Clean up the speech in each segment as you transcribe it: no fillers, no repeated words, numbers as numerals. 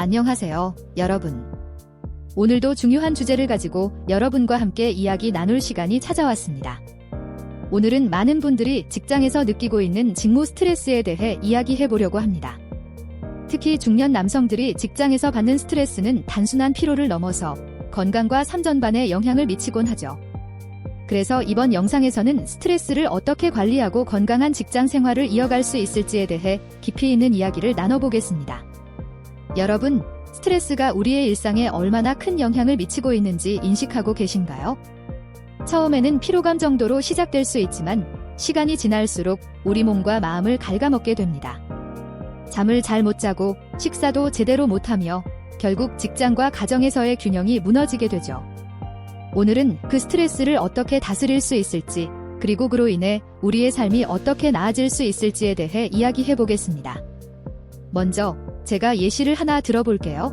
안녕하세요, 여러분. 오늘도 중요한 주제를 가지고 여러분과 함께 이야기 나눌 시간이 찾아왔습니다. 오늘은 많은 분들이 직장에서 느끼고 있는 직무 스트레스에 대해 이야기해 보려고 합니다. 특히 중년 남성들이 직장에서 받는 스트레스는 단순한 피로를 넘어서 건강과 삶 전반에 영향을 미치곤 하죠. 그래서 이번 영상에서는 스트레스를 어떻게 관리하고 건강한 직장 생활을 이어갈 수 있을지에 대해 깊이 있는 이야기를 나눠보겠습니다. 여러분, 스트레스가 우리의 일상에 얼마나 큰 영향을 미치고 있는지 인식하고 계신가요? 처음에는 피로감 정도로 시작될 수 있지만 시간이 지날수록 우리 몸과 마음을 갉아먹게 됩니다. 잠을 잘 못 자고 식사도 제대로 못하며 결국 직장과 가정에서의 균형이 무너지게 되죠. 오늘은 그 스트레스를 어떻게 다스릴 수 있을지, 그리고 그로 인해 우리의 삶이 어떻게 나아질 수 있을지에 대해 이야기해 보겠습니다. 먼저 제가 예시를 하나 들어볼게요.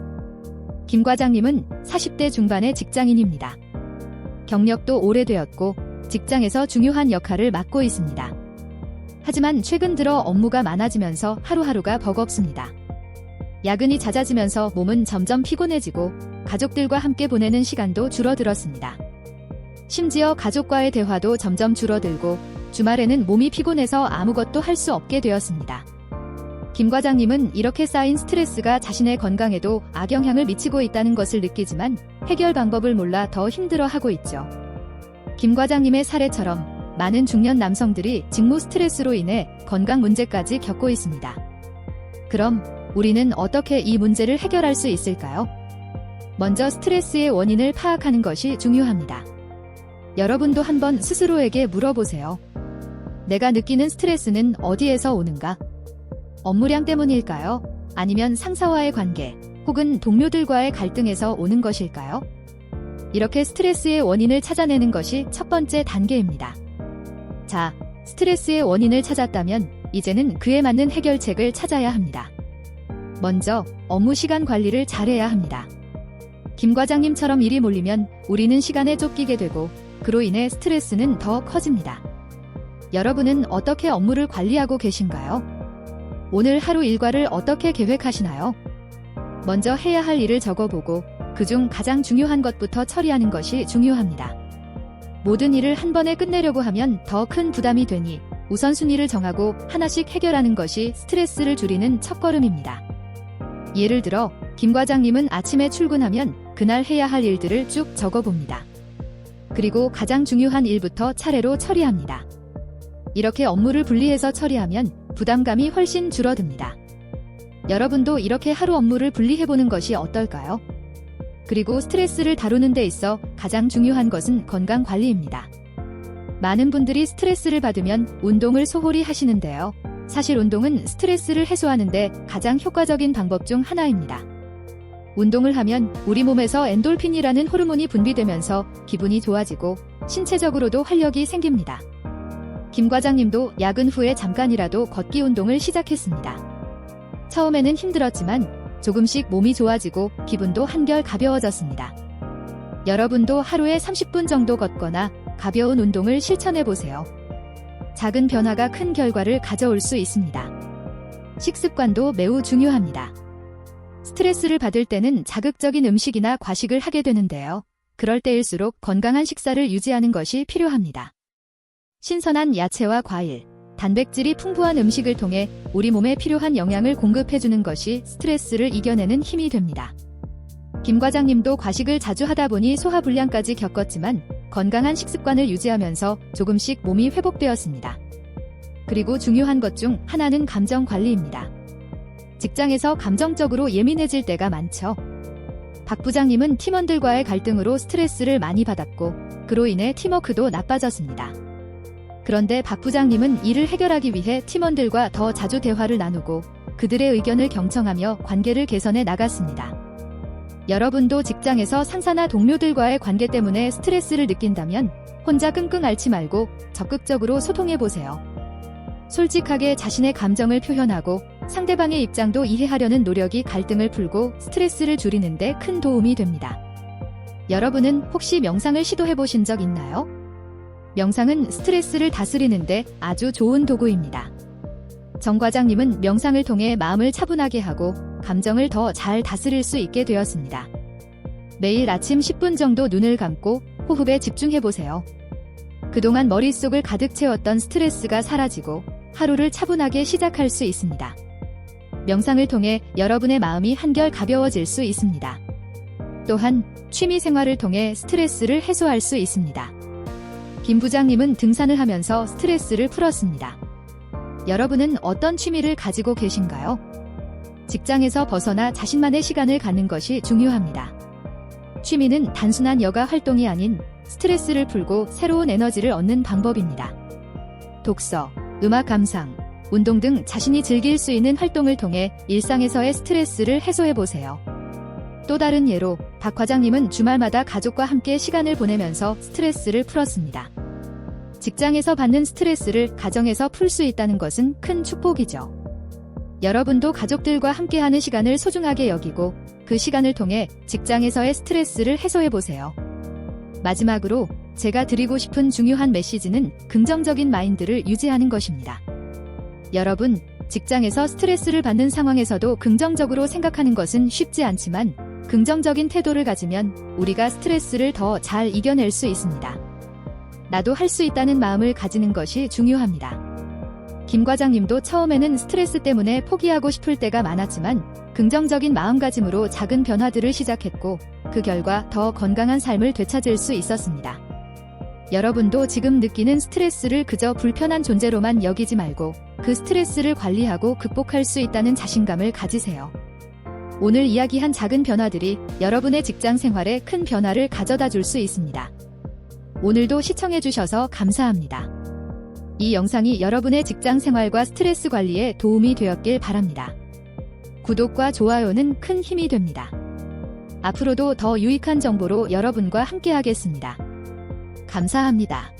김 과장님은 40대 중반의 직장인입니다. 경력도 오래되었고 직장에서 중요한 역할을 맡고 있습니다. 하지만 최근 들어 업무가 많아지면서 하루하루가 버겁습니다. 야근이 잦아지면서 몸은 점점 피곤해지고 가족들과 함께 보내는 시간도 줄어들었습니다. 심지어 가족과의 대화도 점점 줄어들고 주말에는 몸이 피곤해서 아무것도 할 수 없게 되었습니다. 김 과장님은 이렇게 쌓인 스트레스가 자신의 건강에도 악영향을 미치고 있다는 것을 느끼지만 해결 방법을 몰라 더 힘들어하고 있죠. 김 과장님의 사례처럼 많은 중년 남성들이 직무 스트레스로 인해 건강 문제까지 겪고 있습니다. 그럼 우리는 어떻게 이 문제를 해결할 수 있을까요? 먼저 스트레스의 원인을 파악하는 것이 중요합니다. 여러분도 한번 스스로에게 물어보세요. 내가 느끼는 스트레스는 어디에서 오는가? 업무량 때문일까요? 아니면 상사와의 관계, 혹은 동료들과의 갈등에서 오는 것일까요? 이렇게 스트레스의 원인을 찾아내는 것이 첫 번째 단계입니다. 자, 스트레스의 원인을 찾았다면 이제는 그에 맞는 해결책을 찾아야 합니다. 먼저 업무 시간 관리를 잘해야 합니다. 김 과장님처럼 일이 몰리면 우리는 시간에 쫓기게 되고 그로 인해 스트레스는 더 커집니다. 여러분은 어떻게 업무를 관리하고 계신가요? 오늘 하루 일과를 어떻게 계획하시나요? 먼저 해야 할 일을 적어보고 그중 가장 중요한 것부터 처리하는 것이 중요합니다. 모든 일을 한 번에 끝내려고 하면 더 큰 부담이 되니 우선순위를 정하고 하나씩 해결하는 것이 스트레스를 줄이는 첫걸음입니다. 예를 들어 김 과장님은 아침에 출근하면 그날 해야 할 일들을 쭉 적어봅니다. 그리고 가장 중요한 일부터 차례로 처리합니다. 이렇게 업무를 분리해서 처리하면 부담감이 훨씬 줄어듭니다. 여러분도 이렇게 하루 업무를 분리해보는 것이 어떨까요? 그리고 스트레스를 다루는 데 있어 가장 중요한 것은 건강 관리입니다. 많은 분들이 스트레스를 받으면 운동을 소홀히 하시는데요. 사실 운동은 스트레스를 해소하는데 가장 효과적인 방법 중 하나입니다. 운동을 하면 우리 몸에서 엔돌핀이라는 호르몬이 분비되면서 기분이 좋아지고 신체적으로도 활력이 생깁니다. 김 과장님도 야근 후에 잠깐이라도 걷기 운동을 시작했습니다. 처음에는 힘들었지만 조금씩 몸이 좋아지고 기분도 한결 가벼워졌습니다. 여러분도 하루에 30분 정도 걷거나 가벼운 운동을 실천해보세요. 작은 변화가 큰 결과를 가져올 수 있습니다. 식습관도 매우 중요합니다. 스트레스를 받을 때는 자극적인 음식이나 과식을 하게 되는데요. 그럴 때일수록 건강한 식사를 유지하는 것이 필요합니다. 신선한 야채와 과일, 단백질이 풍부한 음식을 통해 우리 몸에 필요한 영양을 공급해주는 것이 스트레스를 이겨내는 힘이 됩니다. 김 과장님도 과식을 자주 하다 보니 소화불량까지 겪었지만 건강한 식습관을 유지하면서 조금씩 몸이 회복되었습니다. 그리고 중요한 것 중 하나는 감정 관리입니다. 직장에서 감정적으로 예민해질 때가 많죠. 박 부장님은 팀원들과의 갈등으로 스트레스를 많이 받았고 그로 인해 팀워크도 나빠졌습니다. 그런데 박 부장님은 이를 해결하기 위해 팀원들과 더 자주 대화를 나누고 그들의 의견을 경청하며 관계를 개선해 나갔습니다. 여러분도 직장에서 상사나 동료들과의 관계 때문에 스트레스를 느낀다면 혼자 끙끙 앓지 말고 적극적으로 소통해보세요. 솔직하게 자신의 감정을 표현하고 상대방의 입장도 이해하려는 노력이 갈등을 풀고 스트레스를 줄이는 데 큰 도움이 됩니다. 여러분은 혹시 명상을 시도해보신 적 있나요? 명상은 스트레스를 다스리는데 아주 좋은 도구입니다. 정 과장님은 명상을 통해 마음을 차분하게 하고 감정을 더 잘 다스릴 수 있게 되었습니다. 매일 아침 10분 정도 눈을 감고 호흡에 집중해보세요. 그동안 머릿속을 가득 채웠던 스트레스가 사라지고 하루를 차분하게 시작할 수 있습니다. 명상을 통해 여러분의 마음이 한결 가벼워질 수 있습니다. 또한 취미 생활을 통해 스트레스를 해소할 수 있습니다. 김 부장님은 등산을 하면서 스트레스를 풀었습니다. 여러분은 어떤 취미를 가지고 계신가요? 직장에서 벗어나 자신만의 시간을 갖는 것이 중요합니다. 취미는 단순한 여가 활동이 아닌 스트레스를 풀고 새로운 에너지를 얻는 방법입니다. 독서, 음악 감상, 운동 등 자신이 즐길 수 있는 활동을 통해 일상에서의 스트레스를 해소해보세요. 또 다른 예로 박 과장님은 주말마다 가족과 함께 시간을 보내면서 스트레스를 풀었습니다. 직장에서 받는 스트레스를 가정에서 풀 수 있다는 것은 큰 축복이죠. 여러분도 가족들과 함께하는 시간을 소중하게 여기고 그 시간을 통해 직장에서의 스트레스를 해소해보세요. 마지막으로 제가 드리고 싶은 중요한 메시지는 긍정적인 마인드를 유지하는 것입니다. 여러분, 직장에서 스트레스를 받는 상황에서도 긍정적으로 생각하는 것은 쉽지 않지만 긍정적인 태도를 가지면 우리가 스트레스를 더 잘 이겨낼 수 있습니다. 나도 할 수 있다는 마음을 가지는 것이 중요합니다. 김 과장님도 처음에는 스트레스 때문에 포기하고 싶을 때가 많았지만 긍정적인 마음가짐으로 작은 변화들을 시작했고 그 결과 더 건강한 삶을 되찾을 수 있었습니다. 여러분도 지금 느끼는 스트레스를 그저 불편한 존재로만 여기지 말고 그 스트레스를 관리하고 극복할 수 있다는 자신감을 가지세요. 오늘 이야기한 작은 변화들이 여러분의 직장 생활에 큰 변화를 가져다 줄 수 있습니다. 오늘도 시청해주셔서 감사합니다. 이 영상이 여러분의 직장 생활과 스트레스 관리에 도움이 되었길 바랍니다. 구독과 좋아요는 큰 힘이 됩니다. 앞으로도 더 유익한 정보로 여러분과 함께하겠습니다. 감사합니다.